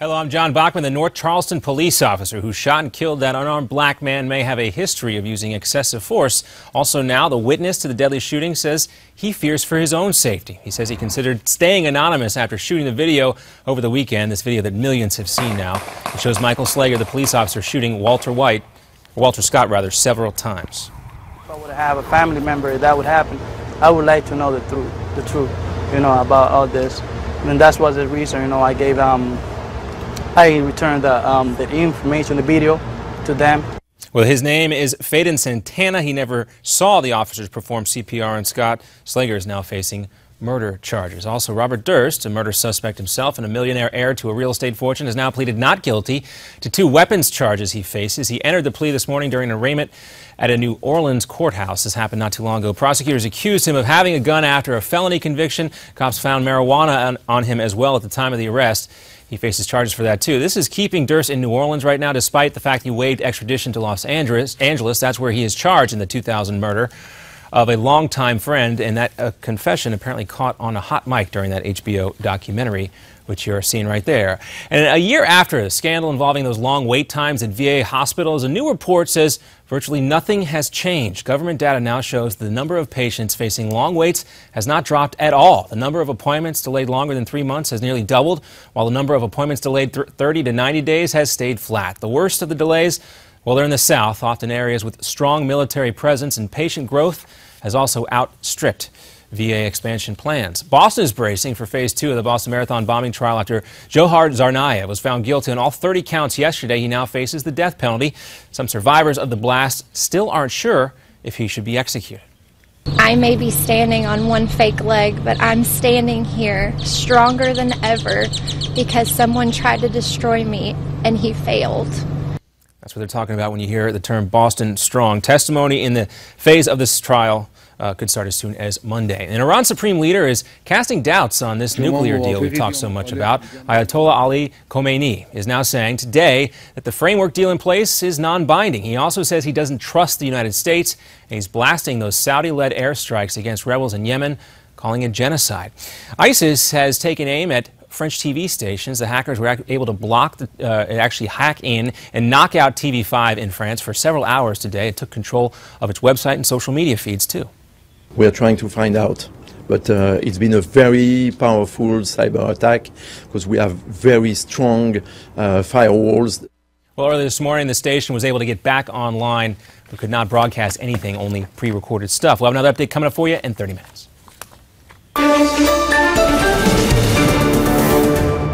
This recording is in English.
Hello, I'm John Bachman. The North Charleston police officer who shot and killed that unarmed black man may have a history of using excessive force. Also now, the witness to the deadly shooting says he fears for his own safety. He says he considered staying anonymous after shooting the video over the weekend, this video that millions have seen now. It shows Michael Slager, the police officer, shooting Walter Scott, several times. If I would have a family member that would happen, I would like to know the truth, about all this. And that was the reason, I returned the information, the video, to them. Well, his name is Faden Santana. He never saw the officers perform CPR on Scott. Slager is now facing murder charges. Also, Robert Durst, a murder suspect himself and a millionaire heir to a real estate fortune, has now pleaded not guilty to 2 weapons charges he faces. He entered the plea this morning during an arraignment at a New Orleans courthouse. This happened not too long ago. Prosecutors accused him of having a gun after a felony conviction. Cops found marijuana on him as well at the time of the arrest. He faces charges for that, too. This is keeping Durst in New Orleans right now, despite the fact he waived extradition to Los Angeles. That's where he is charged in the 2000 murder of a longtime friend, and that confession apparently caught on a hot mic during that HBO documentary, which you're seeing right there. And a year after a scandal involving those long wait times at VA hospitals, a new report says virtually nothing has changed. Government data now shows the number of patients facing long waits has not dropped at all. The number of appointments delayed longer than 3 months has nearly doubled, while the number of appointments delayed 30 to 90 days has stayed flat. The worst of the delays, well, they're in the South, often areas with strong military presence, and patient growth has also outstripped VA expansion plans. Boston is bracing for Phase 2 of the Boston Marathon bombing trial after Johar Tsarnaev was found guilty on all 30 counts yesterday. He now faces the death penalty. Some survivors of the blast still aren't sure if he should be executed. I may be standing on one fake leg, but I'm standing here stronger than ever because someone tried to destroy me and he failed. That's what they're talking about when you hear the term Boston Strong. Testimony in the phase of this trial could start as soon as Monday. And Iran's supreme leader is casting doubts on this nuclear deal we've talked so much about. Ayatollah Ali Khamenei is now saying today that the framework deal in place is non-binding. He also says he doesn't trust the United States, and he's blasting those Saudi-led airstrikes against rebels in Yemen, calling it genocide. ISIS has taken aim at French TV stations. The hackers were able to actually hack in and knock out TV5 in France for several hours today. It took control of its website and social media feeds, too. We're trying to find out, but it's been a very powerful cyber attack because we have very strong firewalls. Well, earlier this morning, the station was able to get back online, but could not broadcast anything, only pre-recorded stuff. We'll have another update coming up for you in 30 minutes.